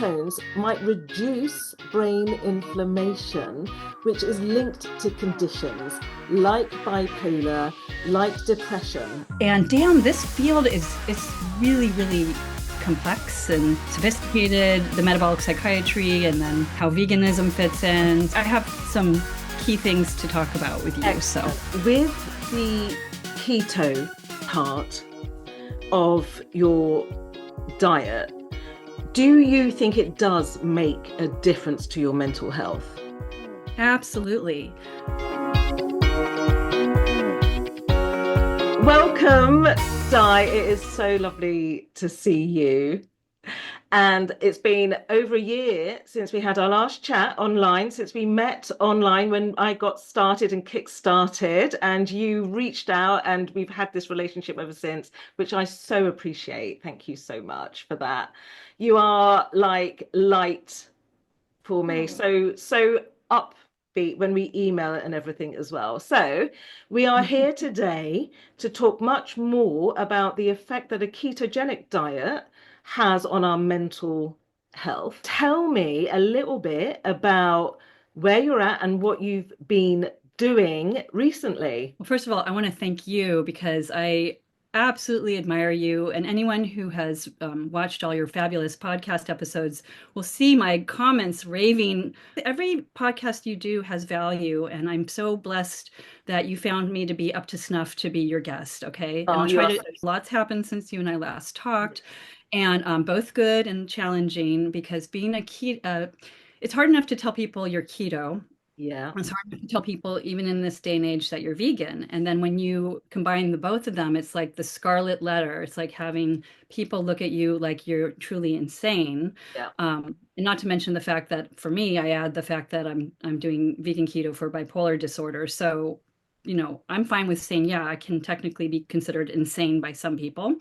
ketones might reduce brain inflammation, which is linked to conditions like bipolar, like depression. And damn, this field is it's really, really complex and sophisticated, the metabolic psychiatry and then how veganism fits in. I have some key things to talk about with you. Excellent. With the keto part of your diet, do you think it does make a difference to your mental health? Absolutely. Welcome, Di. It is so lovely to see you. And it's been over a year since we had our last chat online, since we met online when I got started and kick-started, and you reached out, and we've had this relationship ever since, which I so appreciate. Thank you so much for that. You are like light for me, so upbeat when we email it and everything as well. So we are here today to talk much more about the effect that a ketogenic diet has on our mental health. Tell me a little bit about where you're at and what you've been doing recently. Well, first of all, I want to thank you because I absolutely admire you. And anyone who has watched all your fabulous podcast episodes will see my comments raving. Every podcast you do has value, and I'm so blessed that you found me to be up to snuff to be your guest. Okay. And Oh, I'll you try are to, so lots happened since you and I last talked, and both good and challenging because being a keto, it's hard enough to tell people you're keto. yeah, It's hard to tell people, even in this day and age, that you're vegan. And then when you combine the both of them, it's like the scarlet letter. It's like having people look at you like you're truly insane. yeah. And not to mention the fact that for me, I add the fact that I'm doing vegan keto for bipolar disorder. So, I'm fine with saying, yeah, I can technically be considered insane by some people.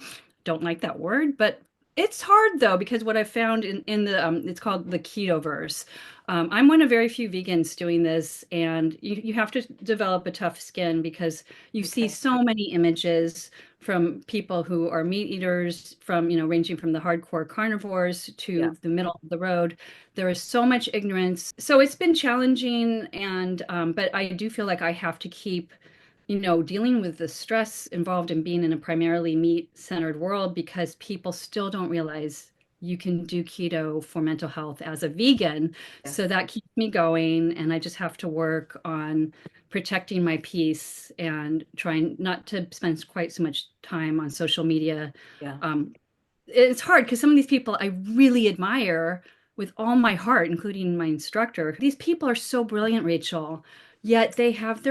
Don't like that word, but it's hard though, because what I found in the it's called the Ketoverse. I'm one of very few vegans doing this, and you have to develop a tough skin because you see Okay. so many images from people who are meat eaters, from, ranging from the hardcore carnivores Yeah. to the middle of the road. There is so much ignorance. So it's been challenging, and but I do feel like I have to keep dealing with the stress involved in being in a primarily meat-centered world because people still don't realize you can do keto for mental health as a vegan. So Yes. that keeps me going, and I just have to work on protecting my peace and trying not to spend quite so much time on social media. Yeah. It's hard because some of these people I really admire with all my heart, including my instructor. These people are so brilliant, Rachel, yet they have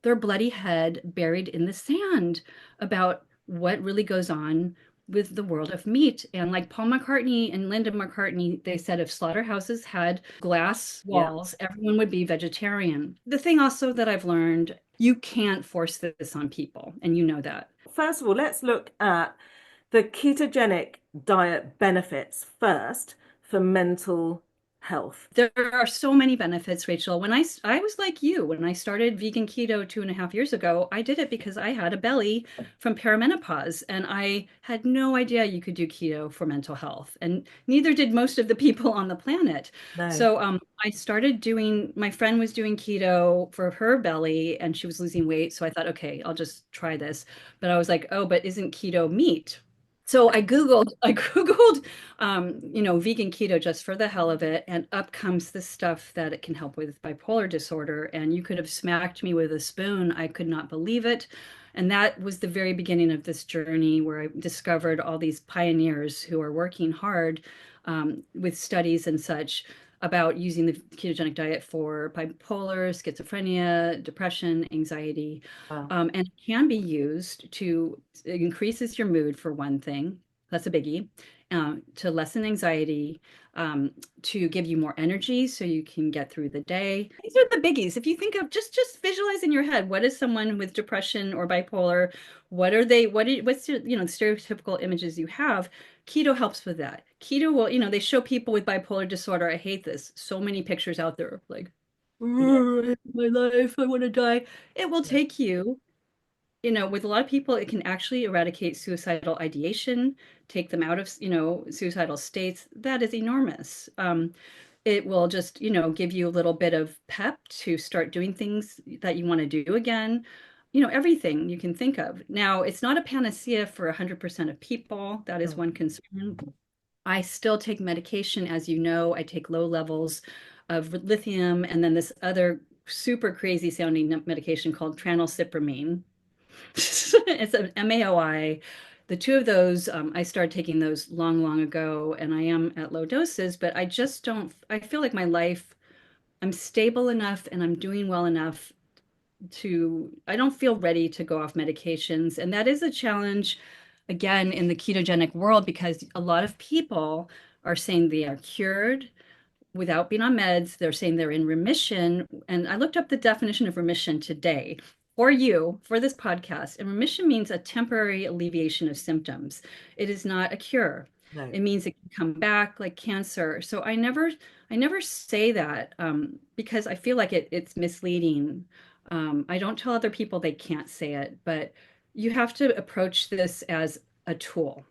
their bloody head buried in the sand about what really goes on with the world of meat. And like Paul McCartney and Linda McCartney, they said if slaughterhouses had glass Yeah. walls, everyone would be vegetarian. The thing also that I've learned, you can't force this on people, and you know that. First of all, let's look at the ketogenic diet benefits first for mental health. There are so many benefits, Rachel. I was like you, when I started vegan keto 2.5 years ago, I did it because I had a belly from perimenopause, and I had no idea you could do keto for mental health, and neither did most of the people on the planet. No. So I started doing, my friend was doing keto for her belly, and she was losing weight. So I thought, okay, I'll just try this. But I was like, oh, but isn't keto meat? So I Googled, vegan keto just for the hell of it, and up comes the stuff that it can help with bipolar disorder. And you could have smacked me with a spoon. I could not believe it. And that was the very beginning of this journey where I discovered all these pioneers who are working hard with studies and such about using the ketogenic diet for bipolar, schizophrenia, depression, anxiety. Wow. And it can be used to, it increases your mood for one thing. That's a biggie. To lessen anxiety, to give you more energy so you can get through the day. These are the biggies. If you think of just visualize in your head, what is someone with depression or bipolar? What are they? What's the stereotypical images you have? Keto helps with that. Keto will, they show people with bipolar disorder. I hate this. So many pictures out there like, Yeah. "Ugh, I hate my life, I want to die." It will Yeah. take you with a lot of people, it can actually eradicate suicidal ideation, take them out of, suicidal states. That is enormous. It will just, give you a little bit of pep to start doing things that you want to do again. Everything you can think of. Now, it's not a panacea for 100% of people. That is No. one concern. I still take medication, as you know. I take low levels of lithium and then this other super crazy sounding medication called tranylcypromine. It's an MAOI. The two of those, I started taking those long, long ago, and I am at low doses, but I just don't, I feel like my life, I'm stable enough and I'm doing well enough I don't feel ready to go off medications. And that is a challenge, again, in the ketogenic world, because a lot of people are saying they are cured without being on meds. They're saying they're in remission. And I looked up the definition of remission today for you for this podcast. And remission means a temporary alleviation of symptoms. It is not a cure. No. It means it can come back like cancer. So I never say that because I feel like it's misleading. I don't tell other people they can't say it, but you have to approach this as a tool.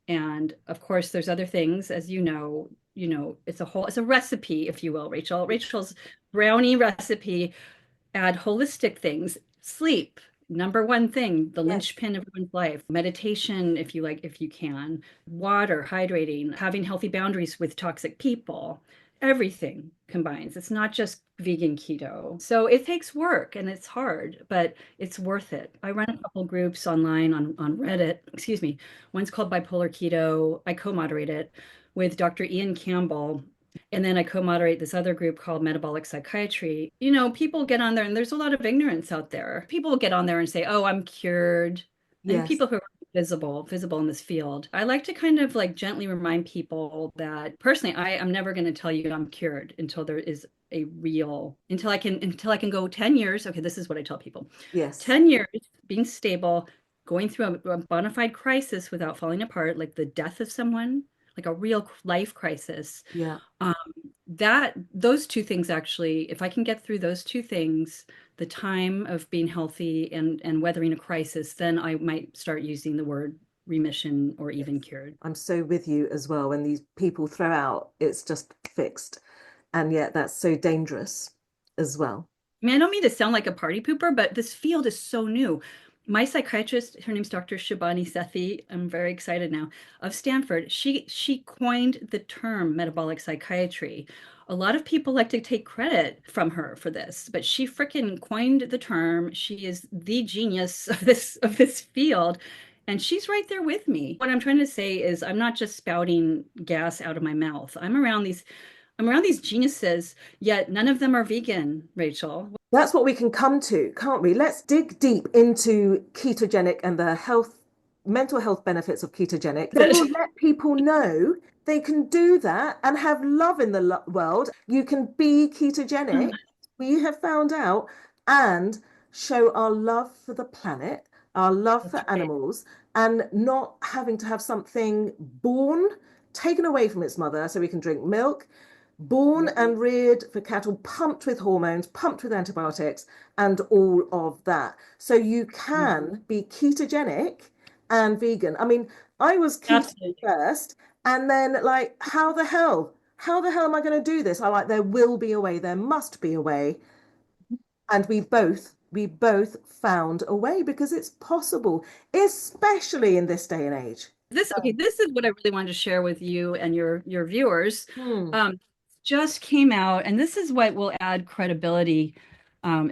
And of course, there's other things, as it's a recipe, if you will, Rachel. Rachel's brownie recipe, add holistic things, sleep, number one thing, the Yes. linchpin of one's life, meditation, if you like, if you can, water, hydrating, having healthy boundaries with toxic people, everything combines. It's not just vegan keto. So it takes work and it's hard, but it's worth it. I run a couple groups online on Reddit, excuse me. One's called Bipolar Keto. I co-moderate it with Dr. Ian Campbell. And then I co-moderate this other group called Metabolic Psychiatry. People get on there and there's a lot of ignorance out there. People will get on there and say, "Oh, I'm cured." And Yes. people who are visible in this field. I like to kind of like gently remind people that personally, I am never going to tell you I'm cured until there is until I can go 10 years. Okay, this is what I tell people. Yes. 10 years being stable, going through a bona fide crisis without falling apart, like the death of someone, like a real life crisis. Yeah. Um, that those two things actually, if I can get through those two things, the time of being healthy and weathering a crisis, then I might start using the word remission or Yes. even cured. I'm so with you as well. When these people throw out, it's just fixed. And yet that's so dangerous as well. I mean, I don't mean to sound like a party pooper, but this field is so new. My psychiatrist, her name's Dr. Shabani Sethi, I'm very excited now, of Stanford. She coined the term metabolic psychiatry. A lot of people like to take credit from her for this, but she freaking coined the term. She is the genius of this field, and she's right there with me. What I'm trying to say is I'm not just spouting gas out of my mouth. I'm around these geniuses, yet none of them are vegan, Rachel. That's what we can come to, can't we? Let's dig deep into ketogenic and the mental health benefits of ketogenic. Then we'll let people know they can do that and have love in the world. You can be ketogenic, we have found out, and show our love for the planet, our love That's for right. animals, and not having to have something born, taken away from its mother so we can drink milk, born and reared for cattle, pumped with hormones, pumped with antibiotics, and all of that. So you can be ketogenic and vegan. I mean, I was keto Absolutely. first, and then like, how the hell? How the hell am I going to do this? I like, there will be a way, there must be a way. And we both found a way because it's possible, especially in this day and age. This is what I really wanted to share with you and your viewers. Hmm. Um, just came out, and this is what will add credibility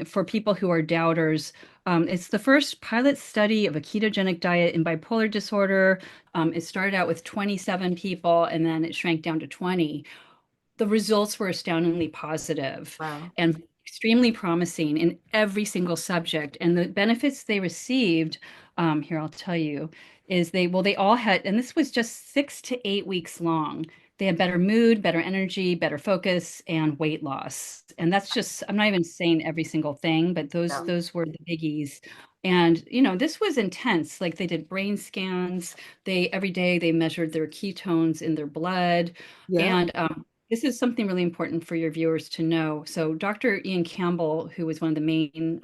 for people who are doubters. It's the first pilot study of a ketogenic diet in bipolar disorder. It started out with 27 people, and then it shrank down to 20. The results were astoundingly positive Wow. and extremely promising in every single subject. And the benefits they received, here I'll tell you, is they all had, and this was just 6 to 8 weeks long. They had better mood, better energy, better focus, and weight loss. And that's just, I'm not even saying every single thing, but those Yeah. those were the biggies. And this was intense. Like they did brain scans. They every day they measured their ketones in their blood. Yeah. And this is something really important for your viewers to know. So, Dr. Ian Campbell, who was one of the main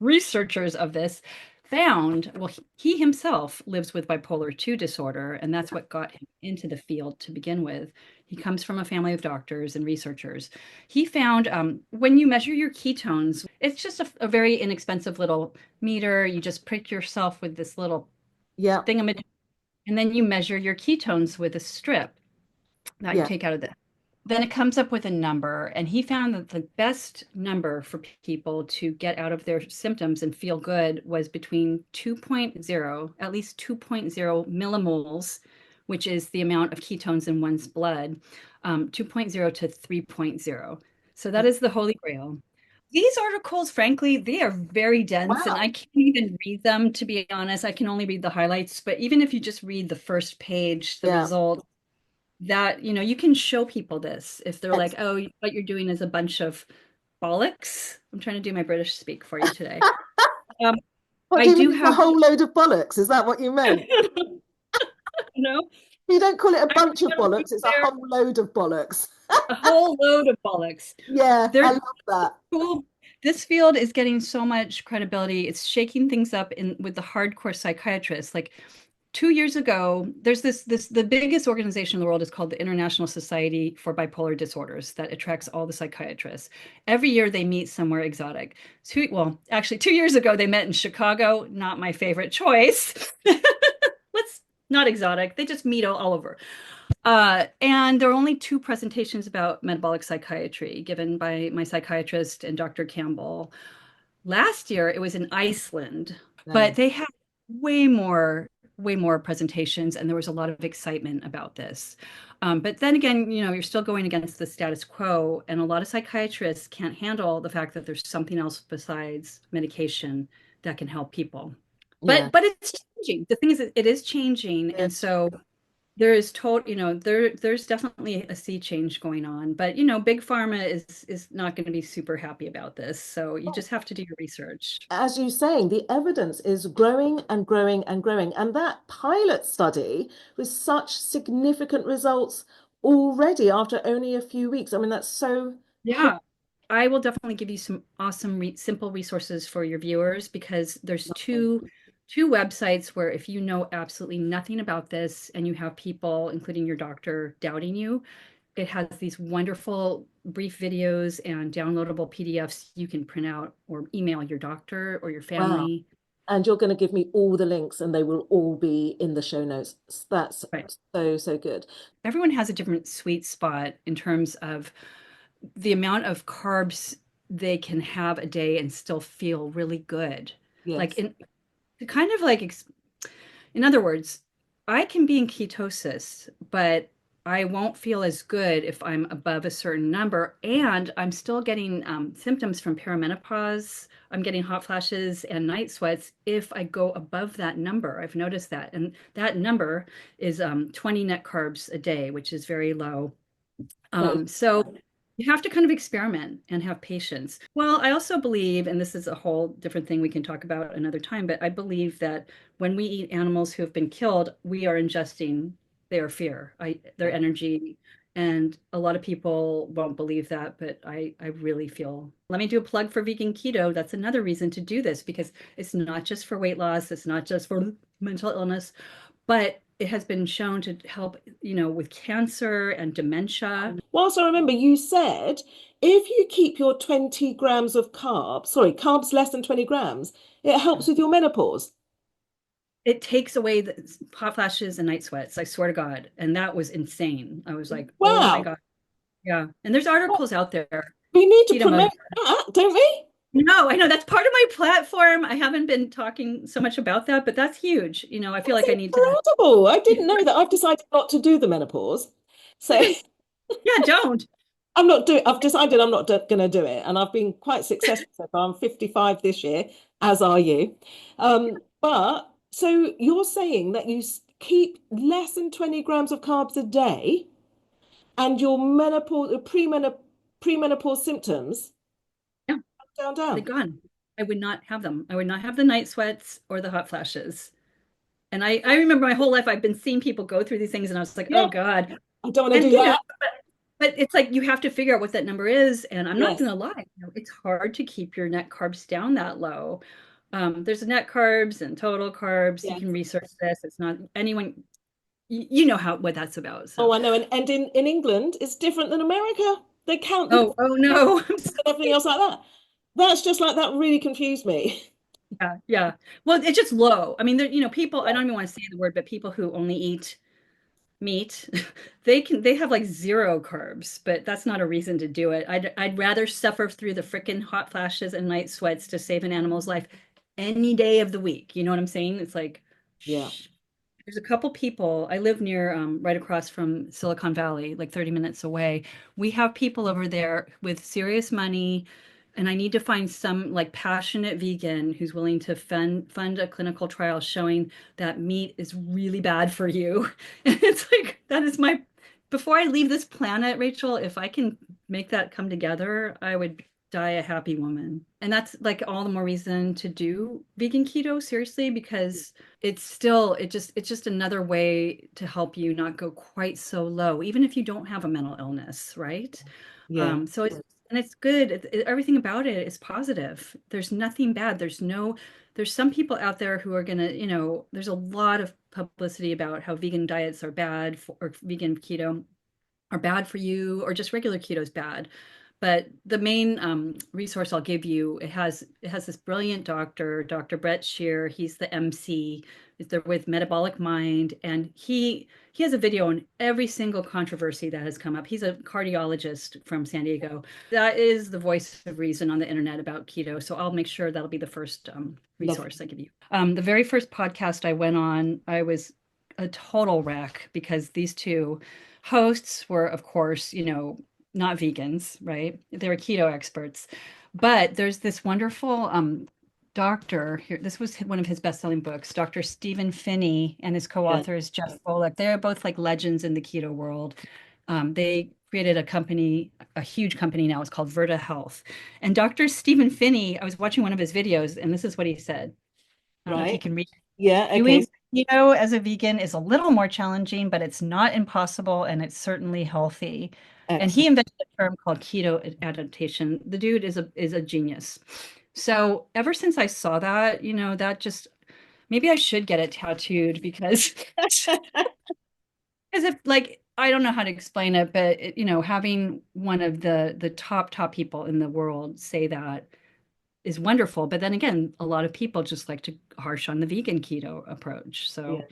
researchers of this found, well, he himself lives with bipolar 2 disorder, and that's what got him into the field to begin with. He comes from a family of doctors and researchers. He found when you measure your ketones, it's just a very inexpensive little meter. You just prick yourself with this little Yeah. thingamajig, and then you measure your ketones with a strip that you Yeah. take out of the then it comes up with a number, and he found that the best number for people to get out of their symptoms and feel good was between 2.0, at least 2.0 millimoles, which is the amount of ketones in one's blood, 2.0 to 3.0. So that is the holy grail. These articles, frankly, they are very dense, and Wow. I can't even read them, to be honest. I can only read the highlights, but even if you just read the first page, the Yeah. result, that you can show people this if they're like, Excellent. oh, what you're doing is a bunch of bollocks. I'm trying to do my British speak for you today. um, What I do you do mean it's a have whole load of bollocks? Is that what you meant? you know You don't call it a I bunch of want to be bollocks, it's a clear, whole load of bollocks. a whole load of bollocks. Yeah, I They're love that. cool. This field is getting so much credibility. It's shaking things up in with the hardcore psychiatrists. Like 2 years ago, there's this the biggest organization in the world is called the International Society for Bipolar Disorders that attracts all the psychiatrists. Every year they meet somewhere exotic. Well, actually 2 years ago they met in Chicago, not my favorite choice. Let's not exotic. They just meet all over. And there are only two presentations about metabolic psychiatry given by my psychiatrist and Dr. Campbell. Last year it was in Iceland, but No. they had way more presentations, and there was a lot of excitement about this. But then again, you're still going against the status quo, and a lot of psychiatrists can't handle the fact that there's something else besides medication that can help people. Yeah. But it's changing. The thing is, it is changing, and Good. so there is there's definitely a sea change going on, but big pharma is not going to be super happy about this. So you just have to do your research. As you're saying, the evidence is growing and growing and growing. And that pilot study with such significant results already after only a few weeks. I mean, that's so cool. Yeah, I will definitely give you some awesome simple resources for your viewers because there's two websites where if you know absolutely nothing about this and you have people, including your doctor, doubting you, it has these wonderful brief videos and downloadable PDFs you can print out or email your doctor or your Wow. family. And you're going to give me all the links and they will all be in the show notes. That's Right. so, so good. Everyone has a different sweet spot in terms of the amount of carbs they can have a day and still feel really good. Like Yes. in kind of like in other words, I can be in ketosis, but I won't feel as good if I'm above a certain number. And I'm still getting symptoms from perimenopause. I'm getting hot flashes and night sweats if I go above that number. I've noticed that. And that number is 20 net carbs a day, which is very low. That is, So you have to kind of experiment and have patience. Well, I also believe, and this is a whole different thing we can talk about another time, but I believe that when we eat animals who have been killed, we are ingesting their fear, their energy. And a lot of people won't believe that, but I really feel. Let me do a plug for vegan keto. That's another reason to do this because it's not just for weight loss, it's not just for mental illness, but it has been shown to help, with cancer and dementia. whilst I remember you said if you keep your 20 grams of carbs, sorry, carbs less than 20 grams, it helps with your menopause. It takes away the hot flashes and night sweats, I swear to God. And that was insane. I was like, oh my Wow. God. Yeah. And there's Well, articles out there. we need to Keto promote motor. that, don't we? No, I know that's part of my platform. I haven't been talking so much about that, but that's huge. I feel That's like I need to. incredible. I didn't know that. I've decided not to do the menopause. So Yeah, don't. I've decided I'm not going to do it. And I've been quite successful so far. I'm 55 this year, as are you. But so you're saying that keep less than 20 grams of carbs a day and your premenopause symptoms Yeah, they're down. gone. I would not have them. I would not have the night sweats or the hot flashes. And I remember my whole life I've been seeing people go through these things and I was like, oh Yeah, God. I don't want to And do that. but it's like you have to figure out what that number is. And I'm not Yes. gonna lie, it's hard to keep your net carbs down that low. There's net carbs and total carbs. You Yes. can research this. It's not anyone, you know how what that's about. Oh, So, I know. And in England, it's different than America. They count the oh no, I'm and everything else like that. That's just like that really confused me. yeah, yeah. Well, it's just low. I mean, there, people, I Yeah. don't even want to say the word, but people who only eat meat, they have like zero carbs, but that's not a reason to do it. I'd rather suffer through the frickin' hot flashes and night sweats to save an animal's life any day of the week. You know what I'm saying? It's like, Yeah. shh. There's a couple people. I live near right across from Silicon Valley, like 30 minutes away. We have people over there with serious money, and I need to find some like passionate vegan who's willing to fund a clinical trial showing that meat is really bad for you. And it's like that is my before I leave this planet, Rachel, if I can make that come together, I would die a happy woman. And that's like all the more reason to do vegan keto seriously because it's just another way to help you not go quite so low, even if you don't have a mental illness, right? Yeah. So it's good. Everything about it is positive. There's nothing bad. There's some people out there who are gonna, there's a lot of publicity about how vegan diets are bad for, or vegan keto are bad for you, or just regular keto is bad. But the main resource I'll give you, it has this brilliant doctor, Dr. Brett Shear. He's the MC. They're with Metabolic Mind, and he has a video on every single controversy that has come up. He's a cardiologist from San Diego. That is the voice of reason on the internet about keto. So I'll make sure that'll be the first resource Lovely. I give you. The very first podcast I went on, I was a total wreck because these two hosts were, of course, not vegans, right? They were keto experts. But there's this wonderful doctor here. This was one of his best-selling books, Dr. Stephen Finney and his Yeah. co-author is Jeff Volek. They're both like legends in the keto world. They created a company, a huge company now. It's called Virta Health. And Dr. Stephen Finney, I was watching one of his videos, and this is what he said. I don't know if you Right. can read. Yeah. Okay. Doing keto as a vegan is a little more challenging, but it's not impossible and it's certainly healthy. And he Excellent. invented a term called keto adaptation. The dude is a genius. So ever since I saw that, that just maybe I should get it tattooed because if like I don't know how to explain it, but having one of the top people in the world say that is wonderful. But then again, a lot of people just like to harsh on the vegan keto approach. So Yeah.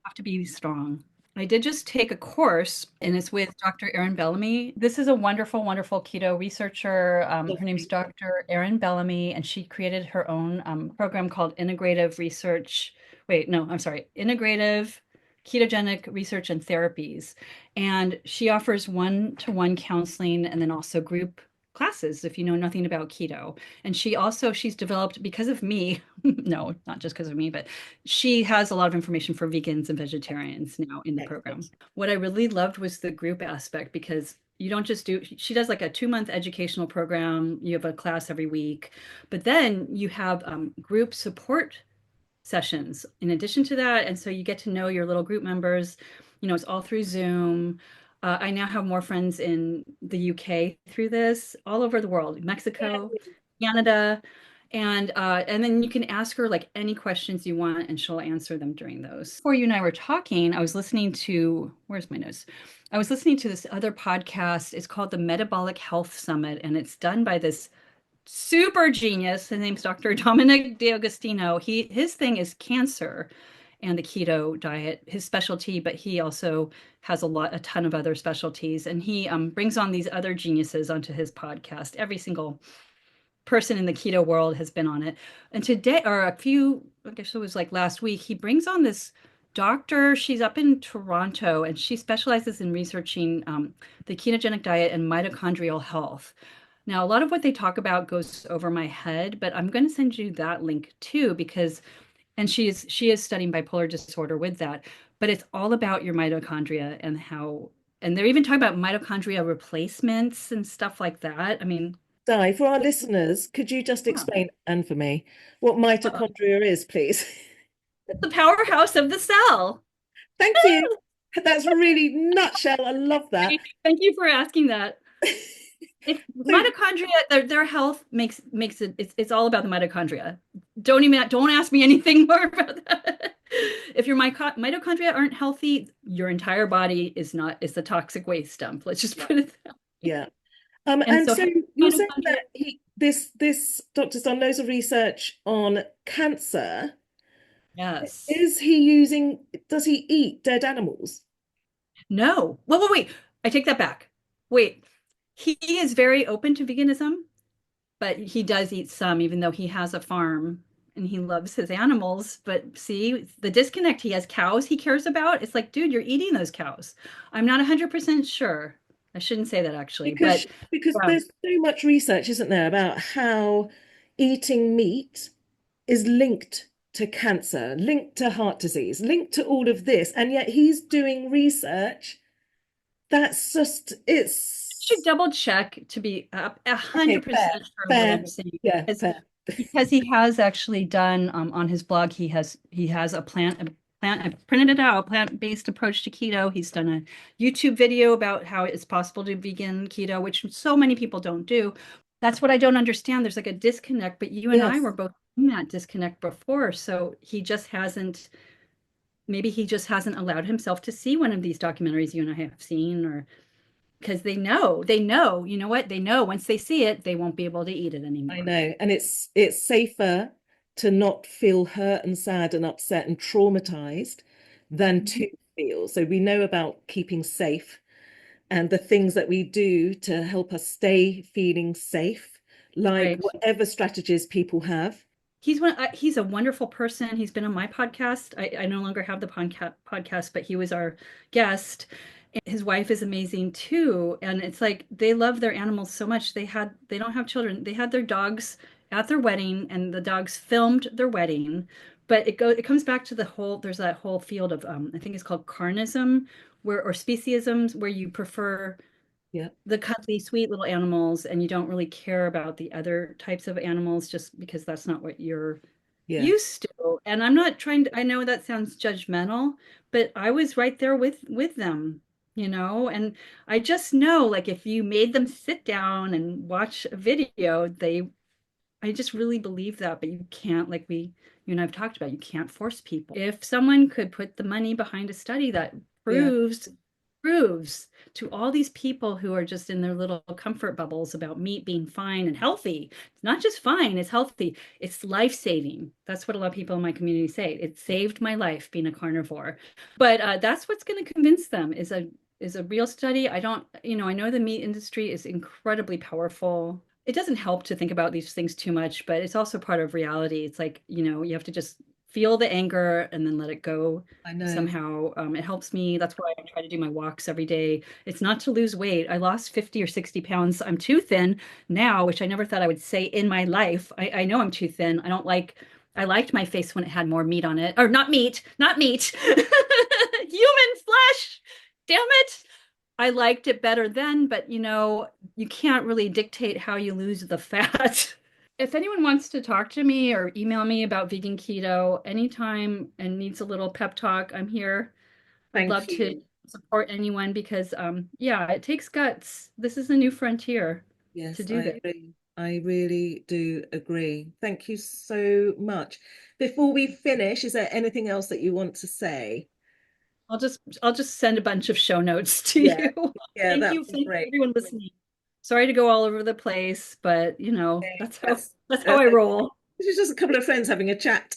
have to be strong. I did just take a course, and it's with Dr. Erin Bellamy. This is a wonderful, wonderful keto researcher. Her name's Lovely. Dr. Erin Bellamy, and she created her own program called Integrative Research. Wait, no, I'm sorry, Integrative Ketogenic Research and Therapies. And she offers one-to-one counseling and then also group classes if you know nothing about keto. And she's developed because of me, no, not just because of me, but she has a lot of information for vegans and vegetarians now in the program. Excellent. What I really loved was the group aspect because you don't just do, she does like a 2 month educational program. You have a class every week, but then you have group support sessions in addition to that. And so you get to know your little group members. It's all through Zoom. I now have more friends in the UK through this, all over the world, Mexico, Canada. And then you can ask her like any questions you want and she'll answer them during those. Before you and I were talking, I was listening to, where's my notes? I was listening to this other podcast. It's called the Metabolic Health Summit, and it's done by this super genius. His name's Dr. Dominic D'Agostino. His thing is cancer and the keto diet, his specialty, but he also has a ton of other specialties. And he brings on these other geniuses onto his podcast. Every single person in the keto world has been on it. And today, or I guess it was like last week, he brings on this doctor. She's up in Toronto and she specializes in researching the ketogenic diet and mitochondrial health. Now, a lot of what they talk about goes over my head, but I'm going to send you that link too because and she is studying bipolar disorder with that, but it's all about your mitochondria and how and they're even talking about mitochondria replacements and stuff like that. I mean, Di, for our listeners, could you just yeah. explain, and for me, what mitochondria is, please? It's the powerhouse of the cell. Thank you. That's really nutshell. I love that. Thank you for asking that. If So mitochondria, their health makes it, it's all about the mitochondria. Don't ask me anything more about that. If your mitochondria aren't healthy, your entire body is the toxic waste dump. Let's just yeah, put it that. yeah. And And so so you're saying mitochondria, that this doctor's done loads of research on cancer. yes. Is he using, does he eat dead animals? No. Wait. I take that back. Wait. He is very open to veganism, but he does eat some, even though he has a farm and he loves his animals. But see, the disconnect, he has cows he cares about. It's like, dude, you're eating those cows. I'm not 100% sure. I shouldn't say that actually, Because but because yeah, there's so much research, isn't there, about how eating meat is linked to cancer, linked to heart disease, linked to all of this, and yet he's doing research that's just should it's double check to be a okay, hundred fair, percent sure what fair, I'm saying. yeah, Because fair. because he has actually done on his blog, he has a plant. I printed it out, plant-based approach to keto. He's done a YouTube video about how it's possible to vegan keto, which so many people don't do. That's what I don't understand. There's like a disconnect, but you and I Yes, were both in that disconnect before. So maybe he just hasn't allowed himself to see one of these documentaries you and I have seen, or because you know what? They know once they see it, they won't be able to eat it I anymore. know. And it's safer to not feel hurt and sad and upset and traumatized than Mhm. to feel. So we know about keeping safe and the things that we do to help us stay feeling safe, like Right. whatever strategies people have. He's a wonderful person. He's been on my podcast. I no longer have the podcast, but he was our guest. His wife is amazing too. And it's like they love their animals so much. They don't have children. They had their dogs at their wedding and the dogs filmed their wedding. But it comes back to there's that whole field of I think it's called carnism or speciesisms where you prefer Yeah, the cuddly, sweet little animals, and you don't really care about the other types of animals just because that's not what you're yeah, used to. And I'm not trying to, I know that sounds judgmental, but I was right there with them, and I just know like if you made them sit down and watch a video, I just really believe that, but you can't, like you and I've talked about, you can't force people. If someone could put the money behind a study that yeah, proves to all these people who are just in their little comfort bubbles about meat being fine and healthy. It's not just fine, it's healthy. It's life-saving. That's what a lot of people in my community say. It saved my life being a carnivore. But that's what's going to convince them is a real study. I don't, I know the meat industry is incredibly powerful. It doesn't help to think about these things too much, but it's also part of reality. It's like, you have to just feel the anger and then let it go I know. somehow. It helps me. That's why I try to do my walks every day. It's not to lose weight. I lost 50 or 60 pounds. I'm too thin now, which I never thought I would say in my life. I know I'm too thin. I liked my face when it had more meat on it. Or not meat. Human flesh. Damn it. I liked it better then, but you can't really dictate how you lose the fat. If anyone wants to talk to me or email me about vegan keto anytime and needs a little pep talk, I'm here. I'd love Thank to you. support anyone because yeah, it takes guts. This is a new frontier to Yes, do I this. agree. I really do agree. Thank you so much. Before we finish, is there anything else that you want to say? I'll just send a bunch of show notes to Yeah, you. yeah, Thank that'd you, be thank you great. everyone listening. Sorry to go all over the place, but Okay, that's how that's I okay. roll. This is just a couple of friends having a chat,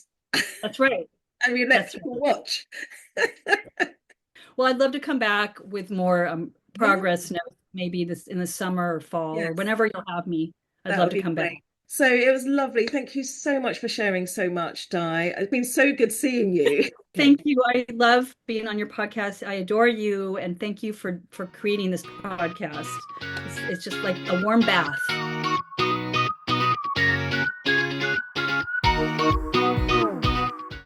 That's right. and we let That's people right. watch. Well, I'd love to come back with more Yeah, progress notes, maybe this in the summer or fall or yes, whenever you'll have me. I'd that love would to be come back. great. So it was lovely. Thank you so much for sharing so much, Di. It's been so good seeing you. Okay. Thank you. I love being on your podcast. I adore you, and thank you for creating this podcast. It's just like a warm bath.